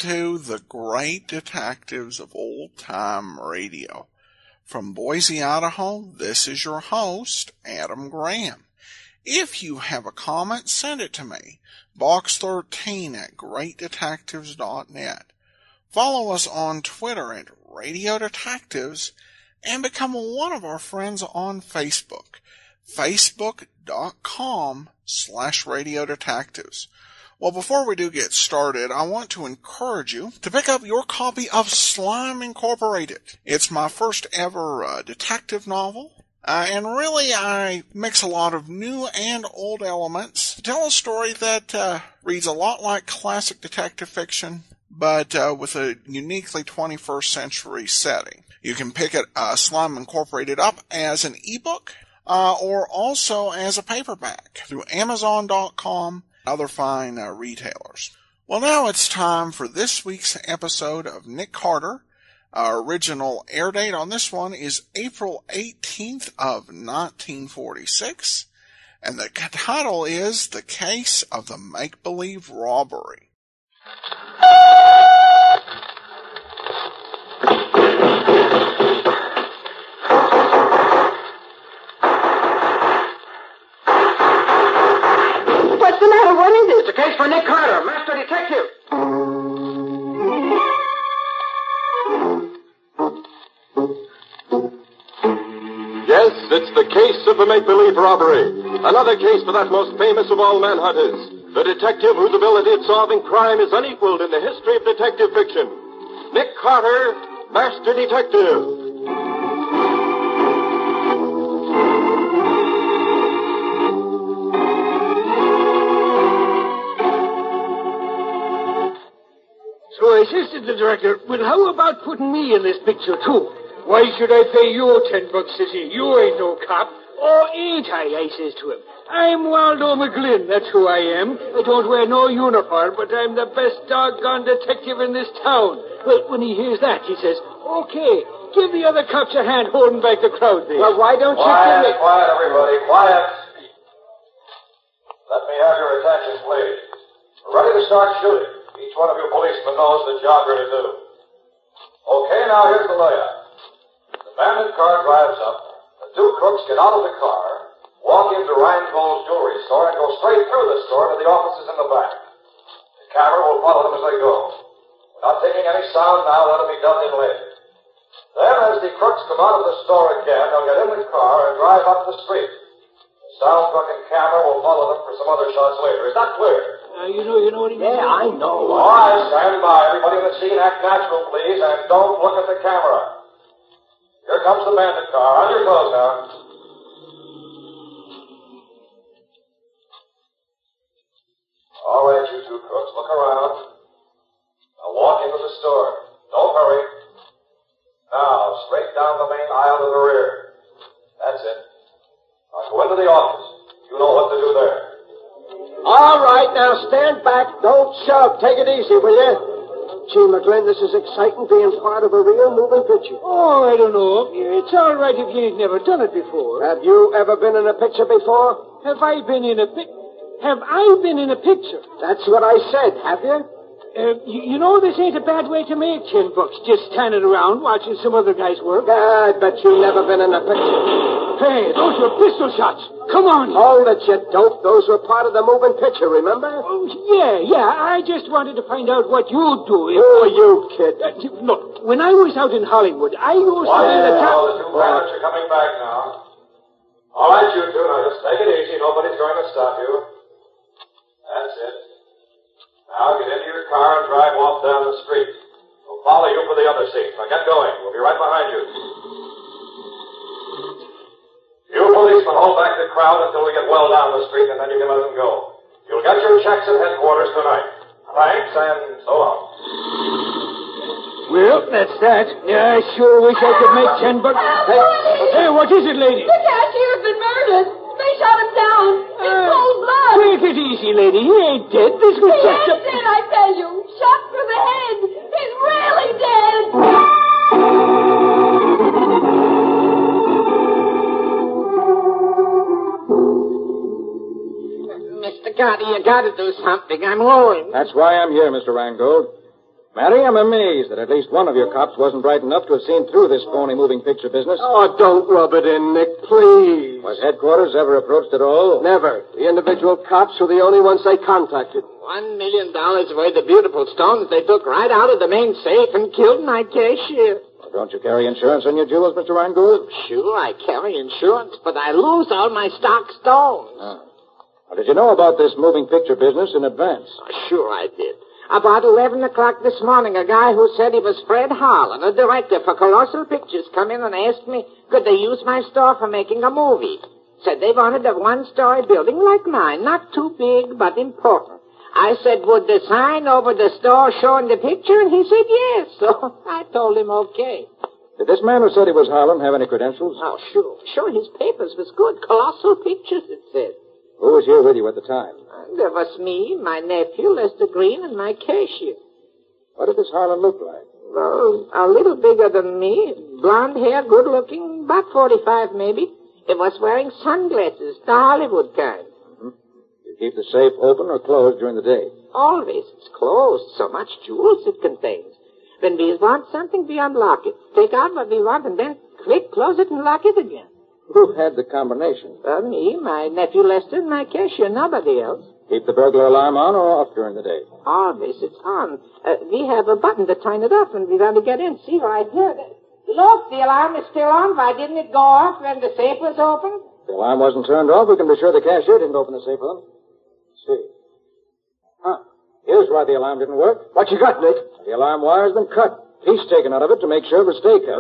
to the great detectives of old-time radio. From Boise, Idaho, this is your host, Adam Graham. If you have a comment, send it to me, box13@greatdetectives.net. Follow us on Twitter at Radio Detectives, and become one of our friends on Facebook, facebook.com/Radio Detectives. Well, before we do get started, I want to encourage you to pick up your copy of Slime Incorporated. It's my first ever detective novel, and really I mix a lot of new and old elements to tell a story that reads a lot like classic detective fiction, but with a uniquely 21st century setting. You can pick it, Slime Incorporated, up as an ebook, or also as a paperback through Amazon.com, other fine retailers. Well, now it's time for this week's episode of Nick Carter. Our original air date on this one is April 18th of 1946, and the title is The Case of the Make-Believe Robbery. It's a case for Nick Carter, Master Detective. Yes, it's the case of the make-believe robbery. Another case for that most famous of all manhunters. The detective whose ability at solving crime is unequaled in the history of detective fiction. Nick Carter, Master Detective. So I says to the director, well, how about putting me in this picture, too? Why should I pay you $10, says he. You ain't no cop. Oh, ain't I says to him. I'm Waldo McGlynn, that's who I am. I don't wear no uniform, but I'm the best doggone detective in this town. Well, when he hears that, he says, okay, give the other cops a hand holding back the crowd there. Well, why don't you give me... Quiet, everybody, quiet. Let me have your attention, please. We're ready to start shooting. Each one of you policemen knows the job you're to do. Okay, now here's the layout. The bandit car drives up. The two crooks get out of the car, walk into Reingold's jewelry store, and go straight through the store to the offices in the back. The camera will follow them as they go. We're not taking any sound now. That'll be done in later. Then, as the crooks come out of the store again, they'll get in the car and drive up the street. The sound truck and camera will follow them for some other shots later. Is that clear? You know what he means? Yeah, I know. All right, stand by. Everybody in the scene, act natural, please, and don't look at the camera. Here comes the bandit car. On your toes now. All right, you two crooks, look around. Now walk into the store. Don't hurry. Now, straight down the main aisle to the rear. That's it. Now go into the office. You know what to do there. All right, now stand back. Don't shove. Take it easy, will you? Gee, McGlynn, this is exciting, being part of a real moving picture. Oh, I don't know. It's all right if you ain't never done it before. Have you ever been in a picture before? Have I been in a picture? That's what I said, have you? You know, this ain't a bad way to make $10, just standing around watching some other guys work. I bet you've never been in a picture. Hey, those were pistol shots. Come on. Hold it, you dope. Those were part of the moving picture, remember? Oh, yeah. I just wanted to find out what you'd do if... Who are you, kid? Look, when I was out in Hollywood, I used to... The two bandits are coming back now. All right, you two, now just take it easy. Nobody's going to stop you. That's it. Now get into your car and drive off down the street. We'll follow you for the other seats. Now get going. We'll be right behind you. You policemen hold back the crowd until we get well down the street, and then you can let them go. You'll get your checks at headquarters tonight. Thanks, and so long. Well, that's that. Yeah, I sure wish I could make $10. Hey, what is it, lady? The cashier's been murdered. They shot him down. In cold blood. Take it easy, lady. He ain't dead. This was He just ain't dead, I tell you. Shot through the head. He's really dead. Mr. Gotti, you gotta do something. I'm lowering. That's why I'm here, Mr. Reingold. Matty, I'm amazed that at least one of your cops wasn't bright enough to have seen through this phony moving picture business. Oh, don't rub it in, Nick, please. Was headquarters ever approached at all? Never. The individual cops were the only ones they contacted. $1 million worth of beautiful stones they took right out of the main safe and killed my cashier. Well, don't you carry insurance on your jewels, Mr. Reingold? Sure, I carry insurance, but I lose all my stock stones. Well, did you know about this moving picture business in advance? Sure I did. About 11 o'clock this morning, a guy who said he was Fred Harlan, a director for Colossal Pictures, come in and asked me could they use my store for making a movie. Said they wanted a one-story building like mine, not too big, but important. I said, would the sign over the store showing the picture? And he said yes. So I told him okay. Did this man who said he was Harlan have any credentials? Oh, sure. Sure, his papers was good. Colossal Pictures, it said. Who was here with you at the time? There was me, my nephew, Lester Green, and my cashier. What did this Harlan look like? Well, a little bigger than me. Blonde hair, good looking, about 45 maybe. He was wearing sunglasses, the Hollywood kind. You keep the safe open or closed during the day? Always. It's closed. So much jewels it contains. When we want something, we unlock it. Take out what we want and then quick close it and lock it again. Who had the combination? Me, my nephew Lester, and my cashier, nobody else. Keep the burglar alarm on or off during the day? Always, it's on. We have a button to turn it off when we want to get in. See right here. Look, the alarm is still on. Why didn't it go off when the safe was open? The alarm wasn't turned off. We can be sure the cashier didn't open the safe with them. Let's see. Here's why the alarm didn't work. What you got, Nick? The alarm wire's been cut. Piece taken out of it to make sure it would stay cut.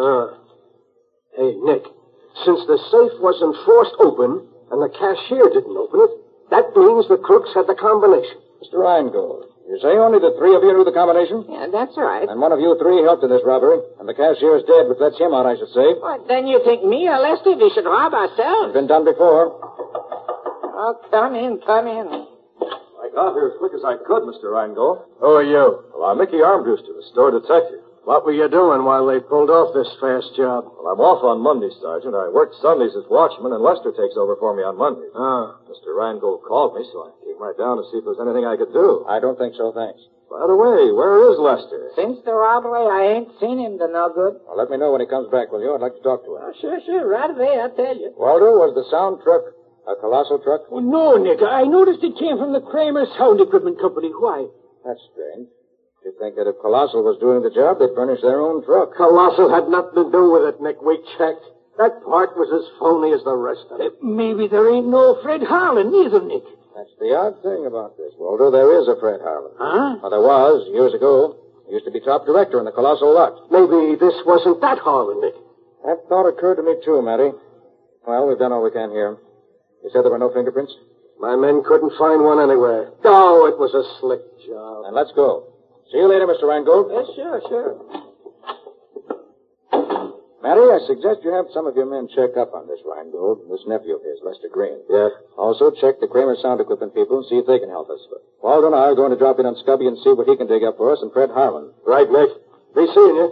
Hey, Nick, since the safe wasn't forced open and the cashier didn't open it, that means the crooks had the combination. Mr. Reingold, you say only the three of you knew the combination? Yeah, that's right. And one of you three helped in this robbery. And the cashier is dead, which lets him out, I should say. What, then you think me or Lester, we should rob ourselves? It's been done before. Oh, come in, come in. I got here as quick as I could, Mr. Reingold. Who are you? Well, I'm Mickey Armbruster, the store detective. What were you doing while they pulled off this fast job? Well, I'm off on Monday, Sergeant. I work Sundays as watchman, and Lester takes over for me on Mondays. Mr. Reingold called me, so I came right down to see if there was anything I could do. I don't think so, thanks. By the way, where is Lester? Since the robbery, I ain't seen him to no good. Well, let me know when he comes back, will you? I'd like to talk to him. Oh, sure, right away, I'll tell you. Waldo, was the sound truck a Colossal truck? Oh, no, Nick. I noticed it came from the Kramer Sound Equipment Company. Why? That's strange. You'd think that if Colossal was doing the job, they'd furnish their own truck. Colossal had nothing to do with it, Nick. We checked. That part was as phony as the rest of it. Maybe there ain't no Fred Harlan either, Nick. That's the odd thing about this, Waldo. There is a Fred Harlan. Huh? Well, there was, years ago. He used to be top director in the Colossal lot. Maybe this wasn't that Harlan, Nick. That thought occurred to me, too, Matty. Well, we've done all we can here. You said there were no fingerprints? My men couldn't find one anywhere. Oh, it was a slick job. Then let's go. See you later, Mr. Reingold. Yes, sure. Matty, I suggest you have some of your men check up on this Reingold, this nephew of his, Lester Green. Yeah. Also, check the Kramer Sound Equipment people and see if they can help us. Waldo and I are going to drop in on Scubby and see what he can dig up for us and Fred Harlan. Right, Nick. Be seeing you.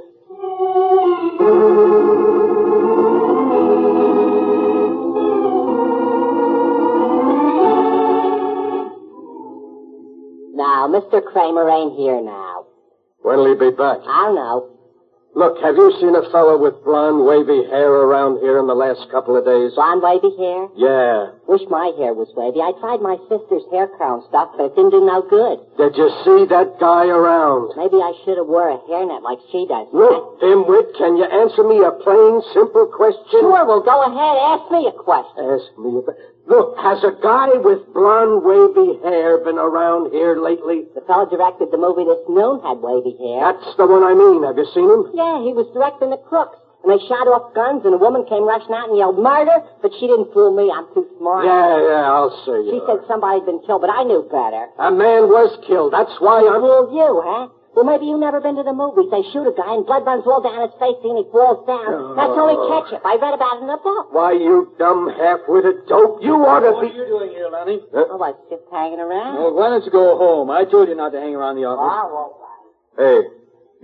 Now, Mr. Kramer ain't here now. When'll he be back? I don't know. Look, have you seen a fellow with blonde, wavy hair around here in the last couple of days? Blonde, wavy hair? Yeah. Wish my hair was wavy. I tried my sister's hair crown stuff, but it didn't do no good. Did you see that guy around? Maybe I should have wore a hairnet like she does. Look, dimwit, can you answer me a plain, simple question? Sure, well, go ahead. Ask me a question. Ask me a... Look, has a guy with blonde, wavy hair been around here lately? The fellow directed the movie this noon had wavy hair. That's the one I mean. Have you seen him? Yeah, he was directing The Crooks. And they shot off guns, and a woman came rushing out and yelled, "Murder!" But she didn't fool me. I'm too smart. Yeah, I'll say you. She said somebody'd been killed, but I knew better. A man was killed. That's why I'm... Fooled you, huh? Well, maybe you've never been to the movies. They shoot a guy and blood runs all down his face and he falls down. That's only ketchup. I read about it in a book. Why, you dumb half-witted dope. You ought to be... What are you doing here, Lonnie? Oh, I was just hanging around. Well, why don't you go home? I told you not to hang around the office. I won't. Hey,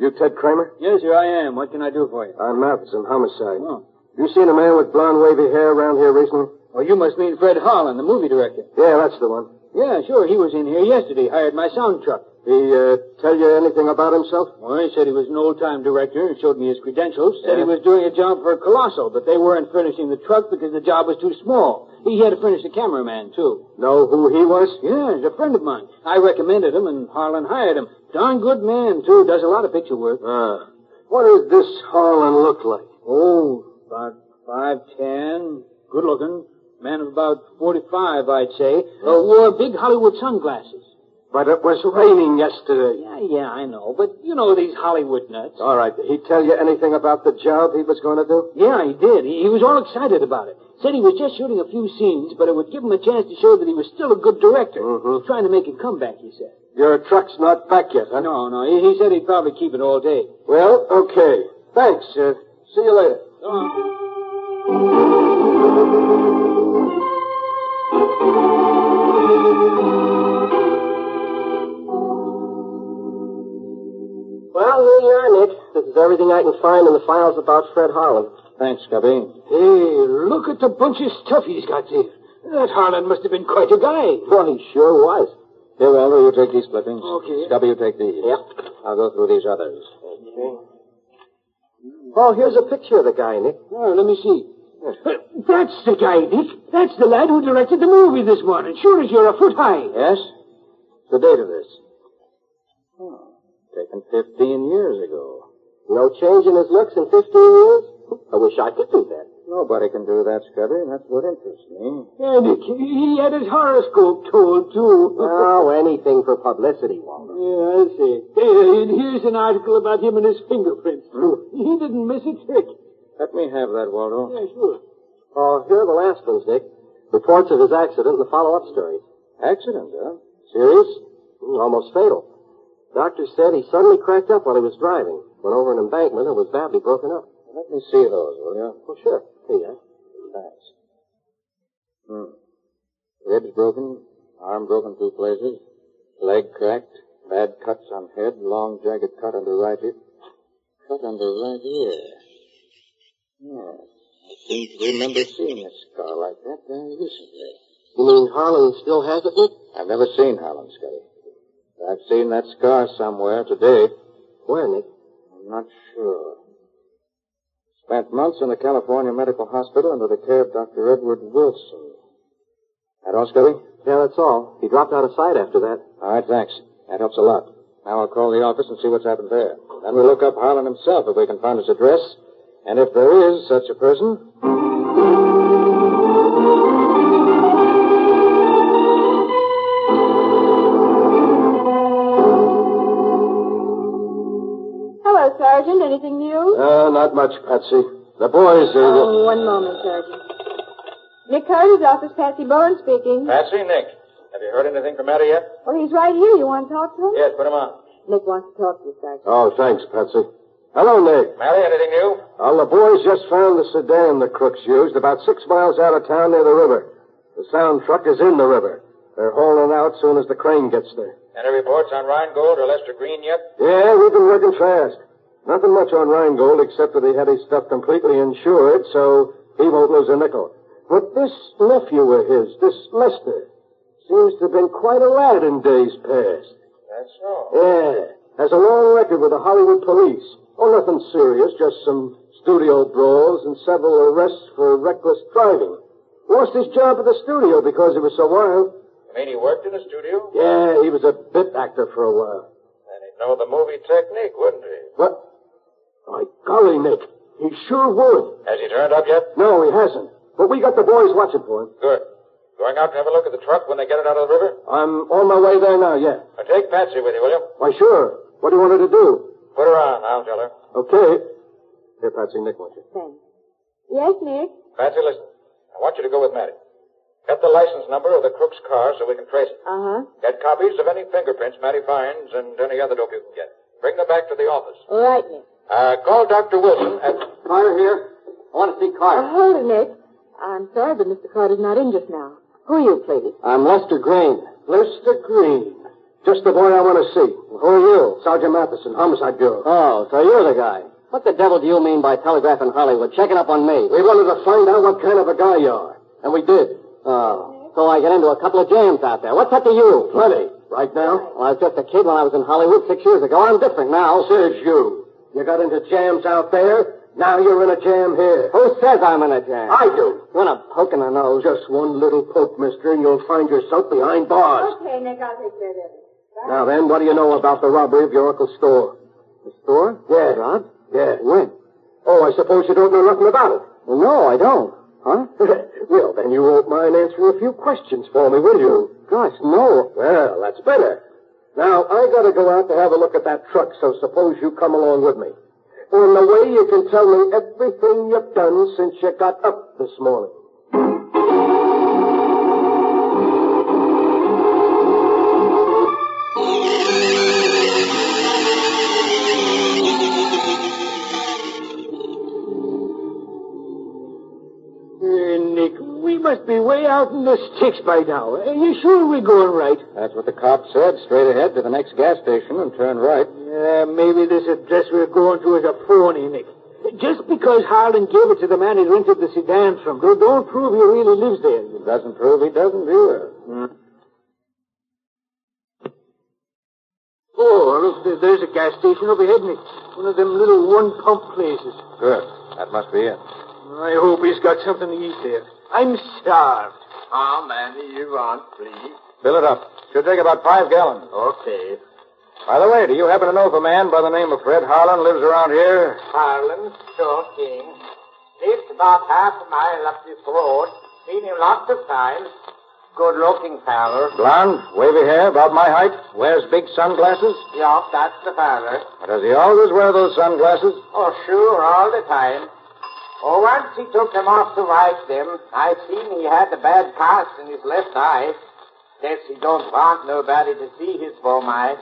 you Ted Kramer? Yes, here I am. What can I do for you? I'm Matheson, homicide. Oh. You seen a man with blonde, wavy hair around here recently? Oh, you must mean Fred Harlan, the movie director. Yeah, that's the one. Yeah, sure. He was in here yesterday. Hired my sound truck. He tell you anything about himself? Well, he said he was an old-time director and showed me his credentials. Said he was doing a job for Colossal, but they weren't furnishing the truck because the job was too small. He had to furnish the cameraman, too. Know who he was? Yeah, he's a friend of mine. I recommended him, and Harlan hired him. Darn good man, too. Does a lot of picture work. What does this Harlan look like? Oh, about 5'10", good-looking. Man of about 45, I'd say. Wore big Hollywood sunglasses. But it was raining yesterday. Yeah, I know. But you know these Hollywood nuts. All right. Did he tell you anything about the job he was going to do? Yeah, he did. He was all excited about it. Said he was just shooting a few scenes, but it would give him a chance to show that he was still a good director. He's trying to make a comeback, he said. Your truck's not back yet, huh? No. He said he'd probably keep it all day. Well, okay. Thanks. See you later. Well, here you are, Nick. This is everything I can find in the files about Fred Harlan. Thanks, Cubby. Hey, look at the bunch of stuff he's got there. That Harlan must have been quite a guy. Well, he sure was. Here, Walter, you take these clippings. Okay. Scubby, you take these. Yep. I'll go through these others. Okay. Oh, here's a picture of the guy, Nick. Oh, let me see. That's the guy, Nick. That's the lad who directed the movie this morning. Sure as you're a foot high. Yes? The date of this. Taken 15 years ago. No change in his looks in 15 years? I wish I could do that. Nobody can do that, Scubby. That's what interests me. Yeah, Nick, he had his horoscope told, too. Oh, anything for publicity, Walter. Yeah, I see. Hey, and here's an article about him and his fingerprints. He didn't miss a trick. Let me have that, Waldo. Yeah, sure. Oh, here are the last ones, Nick. Reports of his accident and the follow-up stories. Accident, huh? Serious? Almost fatal. Doctor said he suddenly cracked up while he was driving. Went over an embankment and was badly broken up. Let me see those, will you? Oh, sure. Here you are. Thanks. Ribs broken, arm broken 2 places, leg cracked, bad cuts on head, long jagged cut under right ear. Cut under right ear. Yeah. I seem to remember seeing a scar like that recently. You mean Harlan still has it, Nick? I've never seen Harlan, Scotty. I've seen that scar somewhere today. Where, Nick? I'm not sure. Spent months in the California Medical Hospital under the care of Dr. Edward Wilson. That all, Scotty? Yeah, that's all. He dropped out of sight after that. All right, thanks. That helps a lot. Now I'll call the office and see what's happened there. Then we'll look up Harlan himself if we can find his address. And if there is such a person... Hello, Sergeant. Anything new? Not much, Patsy. The boys are... Oh, one moment, Sergeant. Nick Carter's office, Patsy Bowen speaking. Patsy, Nick. Have you heard anything from Matty yet? Oh, he's right here. You want to talk to him? Yes, put him on. Nick wants to talk to you, Sergeant. Oh, thanks, Patsy. Hello, Nick. Matty, anything new? Well, the boys just found the sedan the crooks used about 6 miles out of town near the river. The sound truck is in the river. They're hauling out soon as the crane gets there. Any reports on Rheingold or Lester Green yet? Yeah, we've been working fast. Nothing much on Rheingold except that he had his stuff completely insured, so he won't lose a nickel. But this nephew of his, this Lester, seems to have been quite a lad in days past. That's so. Yeah. Has a long record with the Hollywood police. Oh, nothing serious, just some studio brawls and several arrests for reckless driving. Lost his job at the studio because he was so wild. You mean he worked in a studio? Yeah, he was a bit actor for a while. Then he'd know the movie technique, wouldn't he? What? My golly, Nick, he sure would. Has he turned up yet? No, he hasn't. But we got the boys watching for him. Good. Going out to have a look at the truck when they get it out of the river? I'm on my way there now, yeah. Now take Patsy with you, will you? Why, sure. What do you want her to do? Put her on. I'll tell her. Okay. Here, Patsy, Nick wants you. Thanks. Yes, Nick? Patsy, listen. I want you to go with Matty. Get the license number of the crook's car so we can trace it. Uh-huh. Get copies of any fingerprints Matty finds and any other dope you can get. Bring them back to the office. All right, Nick. Call Dr. Wilson at... Carter here. I want to see Carter. Hold it, Nick. I'm sorry, but Mr. Carter's not in just now. Who are you, please? I'm Lester Green. Lester Green. Just the boy I want to see. Who are you? Sergeant Matheson, Homicide Bureau. Oh, so you're the guy. What the devil do you mean by telegraphing Hollywood, checking up on me? We wanted to find out what kind of a guy you are. And we did. Oh, so I get into a couple of jams out there. What's that to you? Plenty. Right now? Well, I was just a kid when I was in Hollywood 6 years ago. I'm different now. Says you. You got into jams out there. Now you're in a jam here. Who says I'm in a jam? I do. You want a poke in the nose? Just one little poke, mister, and you'll find yourself behind bars. Okay, Nick, I'll take care of it. Now then, what do you know about the robbery of your uncle's store? The store? Yeah. Rob? Yeah. When? Oh, I suppose you don't know nothing about it. Well, no, I don't. Huh? Well, then you won't mind answering a few questions for me, will you? Gosh, no. Well, that's better. Now, I gotta go out to have a look at that truck, so suppose you come along with me. In the way you can tell me everything you've done since you got up this morning. Nick, we must be way out in the sticks by now. Are you sure we're going right? That's what the cop said. Straight ahead to the next gas station and turn right. Yeah, maybe this address we're going to is a phony, Nick. Just because Harlan gave it to the man he rented the sedan from, don't prove he really lives there. It doesn't prove he doesn't either. Oh, look, there's a gas station overhead, Nick. One of them little one-pump places. Good. That must be it. I hope he's got something to eat there. I'm starved. How many you want, please? Fill it up. Should take about 5 gallons. Okay. By the way, do you happen to know if a man by the name of Fred Harlan lives around here? Harlan, sure king. Lives about half a mile up this road. Seen him lots of times. Good-looking feller. Blonde, wavy hair, about my height, wears big sunglasses. Yeah, that's the feller. Does he always wear those sunglasses? Oh, sure, all the time. Oh, once he took them off to wipe them. I seen he had a bad cast in his left eye. Guess he don't want nobody to see his bum eye.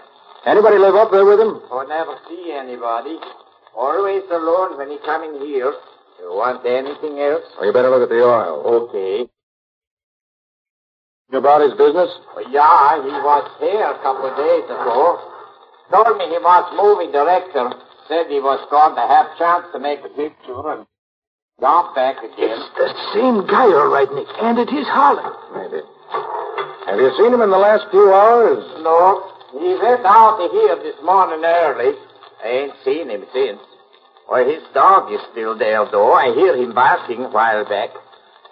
Anybody live up there with him? Oh, never see anybody. Always alone when he come in here. You want anything else? Well, you better look at the oil. Okay. About his business? Oh, yeah, he was here a couple of days ago. Told me he was movie director. Said he was going to have chance to make a picture and gone back again. It's the same guy, all right, Nick. And it is Harlan. Maybe. Have you seen him in the last few hours? No. He went out of here this morning early. I ain't seen him since. Well, his dog is still there, though. I hear him barking a while back.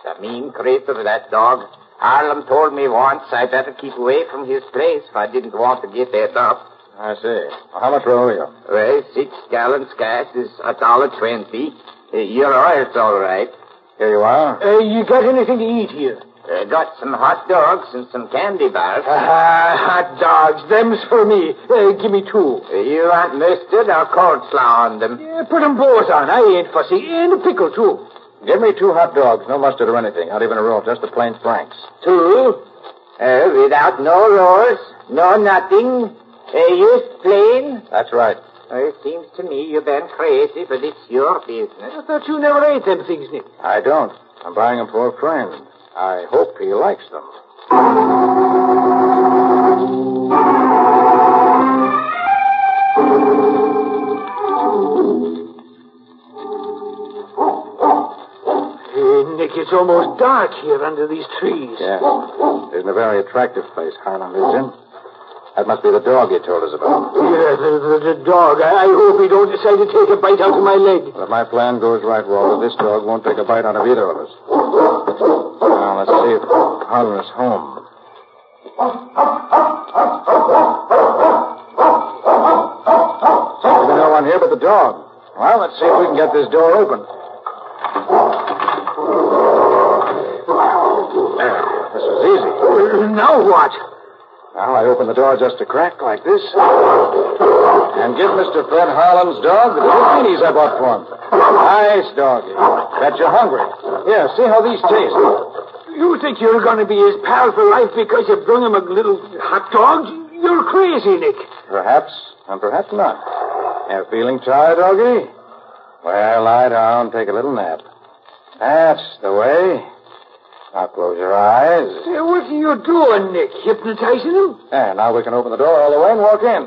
The mean creature, that dog. Harlan told me once I better keep away from his place if I didn't want to get that up. I see. Well, how much will I owe you? Well, 6 gallons gas is $1.20. Your oil's all right. Here you are. You got anything to eat here? Got some hot dogs and some candy bars. Hot dogs. Them's for me. Give me 2. You want mustard or coleslaw on them? Yeah, put them both on. I ain't fussy. And a pickle, too. Give me 2 hot dogs. No mustard or anything. Not even a roll. Just the plain Franks. 2? Without no rolls? No nothing? Just plain? That's right. It seems to me you've been crazy, but it's your business. I thought you never ate them things, Nick. I don't. I'm buying them for a friend. I hope he likes them. Nick, it's almost dark here under these trees. Yeah. Isn't a very attractive place Harlan lives in. That must be the dog you told us about. Yeah, the dog. I hope he don't decide to take a bite out of my leg. Well, if my plan goes right, Walter, this dog won't take a bite out of either of us. Now, let's see if Harlan is home. Seems to be no one here but the dog. Well, let's see if we can get this door open. There. This was easy. Now what? Now, I open the door just a crack like this and give Mr. Fred Harlan's dog the bikinis I bought for him. Nice doggy. Bet you're hungry. Here, see how these taste. You think you're going to be his pal for life because you bring him a little hot dog? You're crazy, Nick. Perhaps, and perhaps not. You feeling tired, doggy? Well, lie down, take a little nap. That's the way. Now close your eyes. What are you doing, Nick? Hypnotizing him? And now we can open the door all the way and walk in.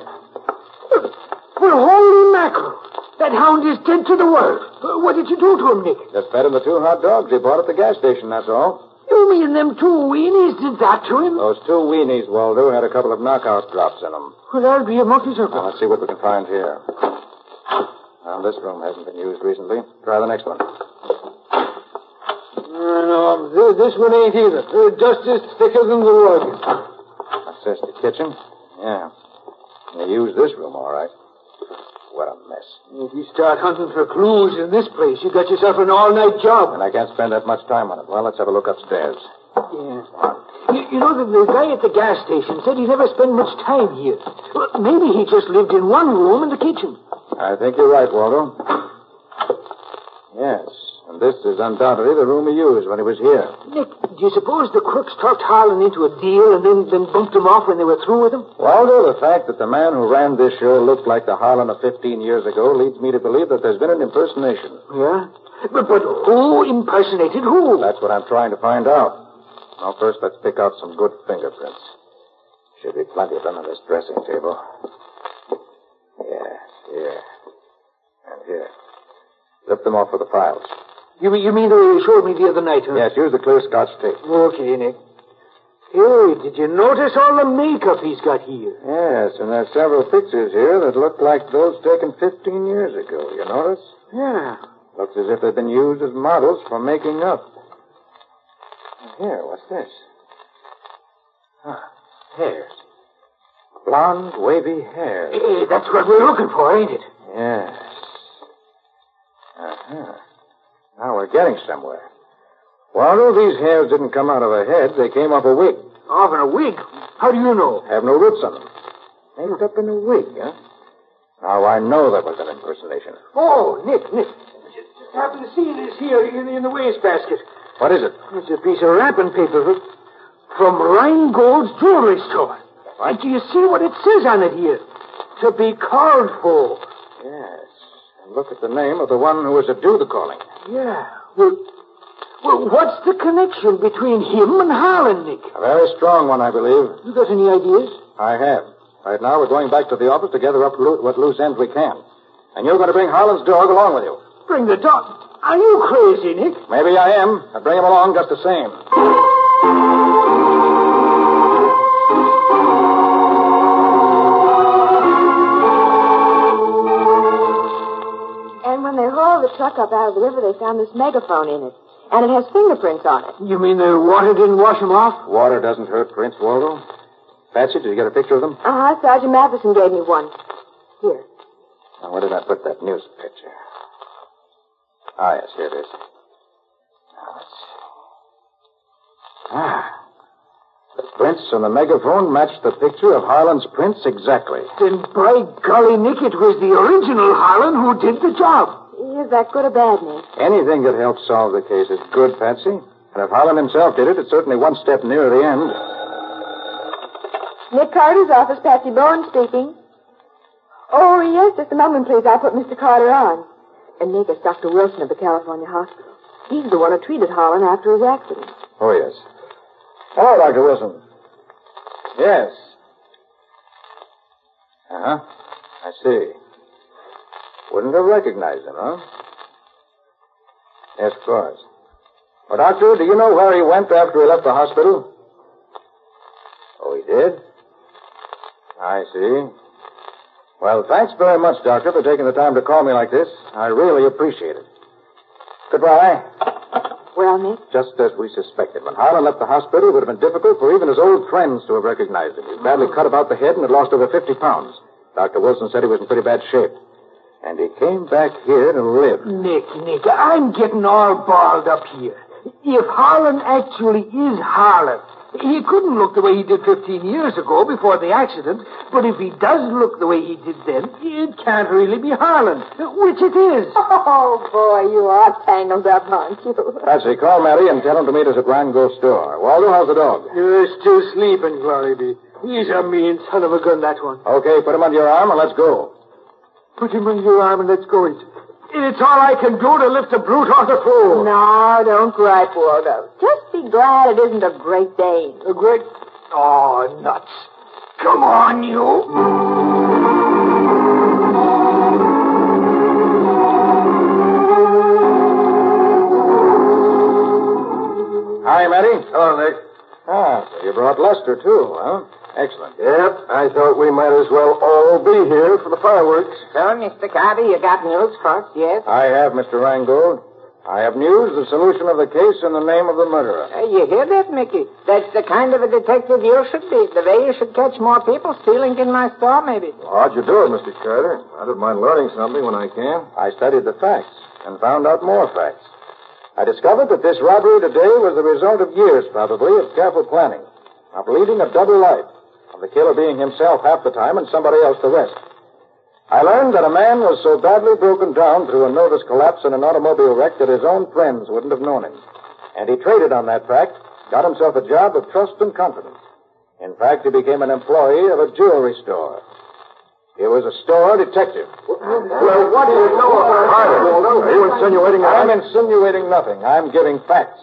Well, holy mackerel. That hound is dead to the world. What did you do to him, Nick? Just fed him the 2 hot dogs he bought at the gas station, that's all. You you mean them two weenies did that to him? Those two weenies, Waldo, had a couple of knockout drops in them. Well, that'll be a monkey Now, circle. let's see what we can find here. Well, this room hasn't been used recently. Try the next one. No, this one ain't either. Just as thicker than the rug. That's just the kitchen. Yeah. You used this room, all right. What a mess. If you start hunting for clues in this place, you got yourself an all-night job. And I can't spend that much time on it. Well, let's have a look upstairs. Yeah. You know, the guy at the gas station said he never spent much time here. Well, maybe he just lived in one room in the kitchen. I think you're right, Waldo. Yes. And this is undoubtedly the room he used when he was here. Nick, do you suppose the crooks talked Harlan into a deal and then bumped him off when they were through with him? Waldo, the fact that the man who ran this show looked like the Harlan of 15 years ago leads me to believe that there's been an impersonation. Yeah? But who impersonated who? That's what I'm trying to find out. Now, first, let's pick out some good fingerprints. Should be plenty of them on this dressing table. Here. And here. Lift them off for the files. You mean the way you showed me the other night, huh? Yes, use the clear Scotch tape. Okay, Nick. Hey, did you notice all the makeup he's got here? Yes, and there's several pictures here that look like those taken 15 years ago. You notice? Yeah. Looks as if they've been used as models for making up. Here, what's this? Hair. Blonde, wavy hair. Hey, that's what we're looking for, ain't it? Yes. Uh-huh. Now we're getting somewhere. Waldo, these hairs didn't come out of a head. They came off a wig. Off in a wig? How do you know? Have no roots on them. Made up in a wig, huh? Now I know that was an impersonation. Oh, Nick. Just happened to see this here in the wastebasket. What is it? It's a piece of wrapping paper from Rheingold's jewelry store. What? Do you see what it says on it here? To be called for. Yes. And look at the name of the one who was to do the calling. Yeah. Well, what's the connection between him and Harlan, Nick? A very strong one, I believe. You got any ideas? I have. Right now, we're going back to the office to gather up what loose ends we can. And you're going to bring Harlan's dog along with you. Bring the dog? Are you crazy, Nick? Maybe I am. I'll bring him along just the same. And when they hauled the truck up out of the river, they found this megaphone in it. And it has fingerprints on it. You mean the water didn't wash him off? Water doesn't hurt prints, Waldo. Patsy, did you get a picture of them? Uh-huh. Sergeant Matheson gave me one. Here. Now, where did I put that news picture? Ah, yes, here it is. Now, let's see. The prints on the megaphone matched the picture of Harlan's prints exactly. Then, by golly, Nick, it was the original Harlan who did the job. Is that good or bad, Nick? Anything that helps solve the case is good, Patsy. And if Harlan himself did it, it's certainly one step nearer the end. Nick Carter's office, Patsy Bowen speaking. Oh, yes, just a moment, please. I'll put Mr. Carter on. And Nick, it's Dr. Wilson of the California Hospital. He's the one who treated Harlan after his accident. Oh, yes. Hello, Dr. Wilson. Yes. Uh-huh. I see. Wouldn't have recognized him, huh? Yes, of course. Well, Doctor, do you know where he went after he left the hospital? Oh, he did? I see. Well, thanks very much, Doctor, for taking the time to call me like this. I really appreciate it. Goodbye. Well, Nick? Just as we suspected. When Harlan left the hospital, it would have been difficult for even his old friends to have recognized him. He was badly cut about the head and had lost over 50 pounds. Dr. Wilson said he was in pretty bad shape. And he came back here to live. Nick, I'm getting all balled up here. If Harlan actually is Harlan, he couldn't look the way he did 15 years ago before the accident, but if he does look the way he did then, it can't really be Harlan, which it is. Oh, boy, you are tangled up, aren't you? Patsy, call Matty and tell him to meet us at Rango's store. Waldo, how's the dog? You're still sleeping, Glory be. He's a mean son of a gun, that one. Okay, put him under your arm and let's go. Put him under your arm and let's go. It's all I can do to lift the brute off the floor. No, don't gripe, Waldo. Just be glad it isn't a Great Dane. A great... Oh, nuts. Come on, you. Hi, Matty. Hello, brought Lester, too, huh? Excellent. Yep, I thought we might as well all be here for the fireworks. So, Mr. Carter, you got news for us, yes? I have, Mr. Rangold. I have news, the solution of the case, and the name of the murderer. You hear that, Mickey? That's the kind of a detective you should be. The way you should catch more people stealing in my store, maybe. Well, how'd you do it, Mr. Carter? I don't mind learning something when I can. I studied the facts and found out more facts. I discovered that this robbery today was the result of years, probably, of careful planning, of leading a double life, of the killer being himself half the time and somebody else the rest. I learned that a man was so badly broken down through a nervous collapse in an automobile wreck that his own friends wouldn't have known him. And he traded on that fact, got himself a job of trust and confidence. In fact, he became an employee of a jewelry store. He was a store detective. Well, what do you know about Carter? Are you insinuating that? I'm insinuating nothing. I'm giving facts.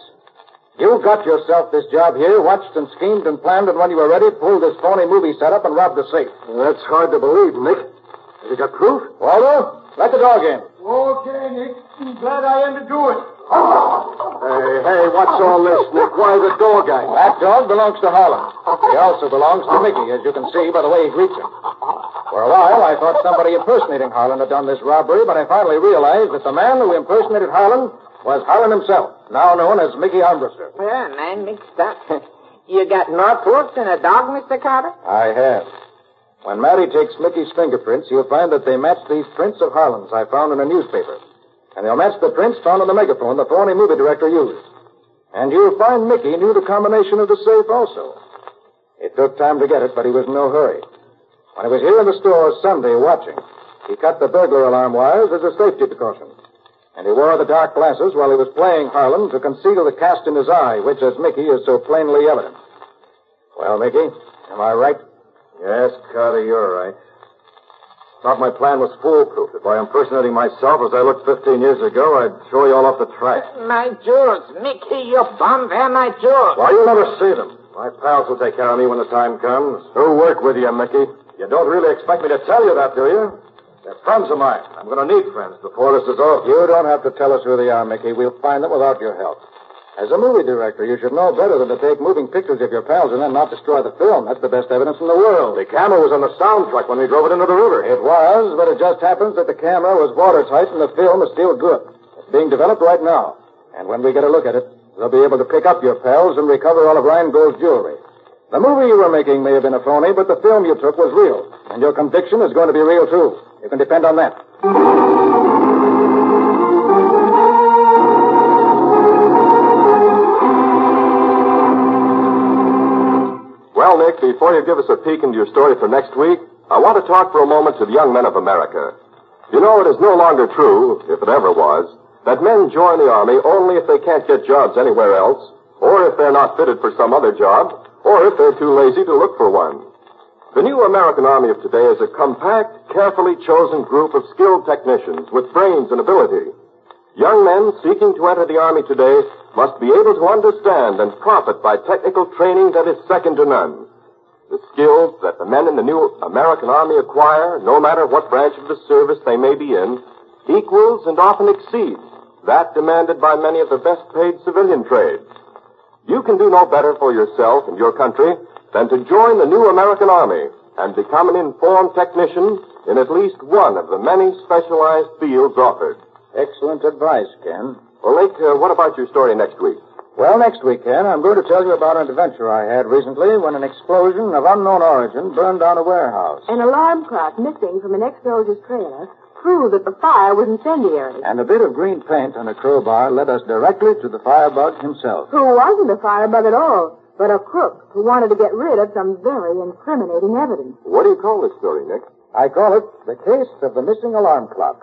You got yourself this job here, watched and schemed and planned, and when you were ready, pulled this phony movie setup and robbed the safe. That's hard to believe, Nick. Have you got proof? Waldo, let the dog in. Okay, Nick. I'm glad I am to do it. Hey, what's all this, Nick? Why the dog guy? That dog belongs to Harlan. He also belongs to Mickey, as you can see by the way he greets him. For a while, I thought somebody impersonating Harlan had done this robbery, but I finally realized that the man who impersonated Harlan was Harlan himself, now known as Mickey Armbruster. Yeah, man, mixed up. You got more proofs than a dog, Mr. Carter? I have. When Matty takes Mickey's fingerprints, he'll find that they match these prints of Harlan's I found in a newspaper. And they'll match the prints found on the megaphone the phony movie director used. And you'll find Mickey knew the combination of the safe also. It took time to get it, but he was in no hurry. When he was here in the store Sunday watching, he cut the burglar alarm wires as a safety precaution. And he wore the dark glasses while he was playing Harlan to conceal the cast in his eye, which, as Mickey, is so plainly evident. Well, Mickey, am I right? Yes, Carter, you're right. Thought my plan was foolproof. If by impersonating myself as I looked 15 years ago, I'd throw you all off the track. My jewels. Mickey, you bum. They're my jewels. Why, you'll never see them. My pals will take care of me when the time comes. Who'll work with you, Mickey? You don't really expect me to tell you that, do you? They're friends of mine. I'm going to need friends before this is over. You don't have to tell us who they are, Mickey. We'll find them without your help. As a movie director, you should know better than to take moving pictures of your pals and then not destroy the film. That's the best evidence in the world. The camera was on the sound truck when we drove it into the river. It was, but it just happens that the camera was watertight and the film is still good. It's being developed right now. And when we get a look at it, they'll be able to pick up your pals and recover all of Ryan Gold's jewelry. The movie you were making may have been a phony, but the film you took was real. And your conviction is going to be real, too. You can depend on that. Well, Nick, before you give us a peek into your story for next week, I want to talk for a moment to the young men of America. You know, it is no longer true, if it ever was, that men join the Army only if they can't get jobs anywhere else, or if they're not fitted for some other job, or if they're too lazy to look for one. The new American Army of today is a compact, carefully chosen group of skilled technicians with brains and ability. Young men seeking to enter the Army today must be able to understand and profit by technical training that is second to none. The skills that the men in the new American Army acquire, no matter what branch of the service they may be in, equals and often exceeds that demanded by many of the best-paid civilian trades. You can do no better for yourself and your country than to join the new American Army and become an informed technician in at least one of the many specialized fields offered. Excellent advice, Ken. Well, Nick, what about your story next week? Well, next week, Ken, I'm going to tell you about an adventure I had recently when an explosion of unknown origin burned down a warehouse. An alarm clock missing from an ex-soldier's trailer proved that the fire was incendiary. And a bit of green paint on a crowbar led us directly to the firebug himself. Who wasn't a firebug at all, but a crook who wanted to get rid of some very incriminating evidence. What do you call this story, Nick? I call it The Case of the Missing Alarm Clock.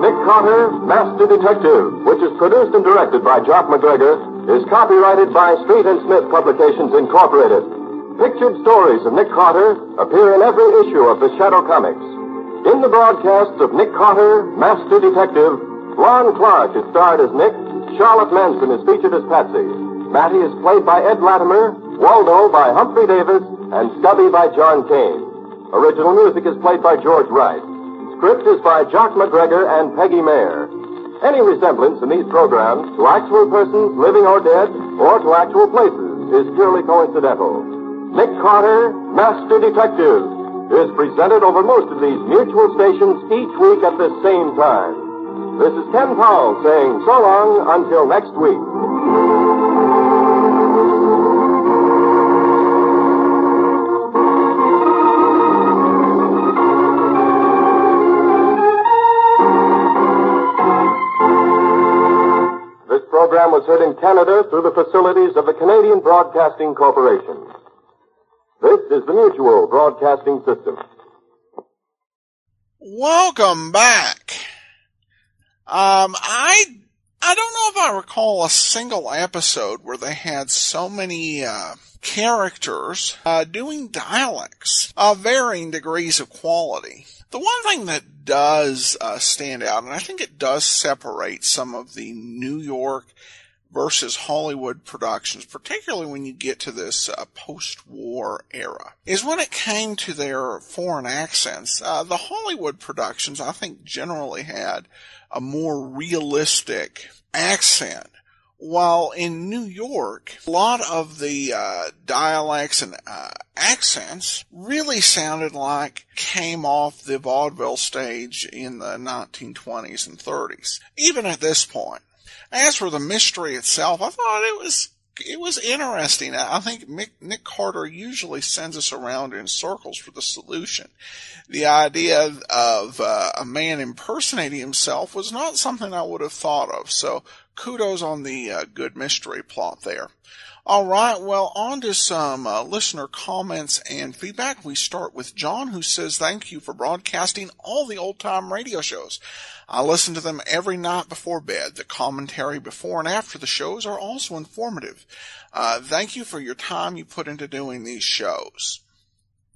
Nick Carter, Master Detective, which is produced and directed by Jock McGregor, is copyrighted by Street and Smith Publications, Incorporated. Pictured stories of Nick Carter appear in every issue of the Shadow Comics. In the broadcasts of Nick Carter, Master Detective, Lon Clark is starred as Nick, Charlotte Manson is featured as Patsy, Matty is played by Ed Latimer, Waldo by Humphrey Davis, and Stubby by John Kane. Original music is played by George Wright. Script is by Jock McGregor and Peggy Mayer. Any resemblance in these programs to actual persons, living or dead, or to actual places is purely coincidental. Nick Carter, Master Detective, is presented over most of these mutual stations each week at the same time. This is Ken Powell saying so long until next week. This program was heard in Canada through the facilities of the Canadian Broadcasting Corporation. This is the Mutual Broadcasting System. Welcome back. I don't know if I recall a single episode where they had so many characters doing dialects of varying degrees of quality. The one thing that does stand out, and I think it does separate some of the New York versus Hollywood productions, particularly when you get to this post-war era, is when it came to their foreign accents. The Hollywood productions, I think, generally had a more realistic accent, while in New York, a lot of the dialects and accents really sounded like came off the vaudeville stage in the 1920s and 30s, even at this point. As for the mystery itself, I thought it was interesting. I think Nick Carter usually sends us around in circles for the solution. The idea of a man impersonating himself was not something I would have thought of, so kudos on the good mystery plot there. All right, well, on to some listener comments and feedback. We start with John, who says, thank you for broadcasting all the old-time radio shows. I listen to them every night before bed. The commentary before and after the shows are also informative. Thank you for your time you put into doing these shows.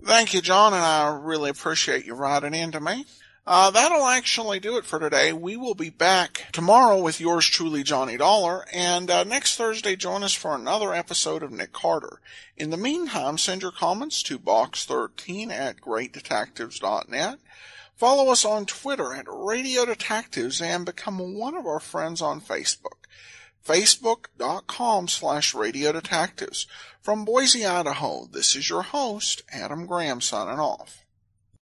Thank you, John, and I really appreciate you writing in to me. That'll actually do it for today. We will be back tomorrow with yours truly, Johnny Dollar, and next Thursday join us for another episode of Nick Carter. In the meantime, send your comments to box13@greatdetectives.net. Follow us on Twitter at Radio Detectives and become one of our friends on Facebook. Facebook.com/Radio Detectives. From Boise, Idaho, this is your host, Adam Graham, signing off.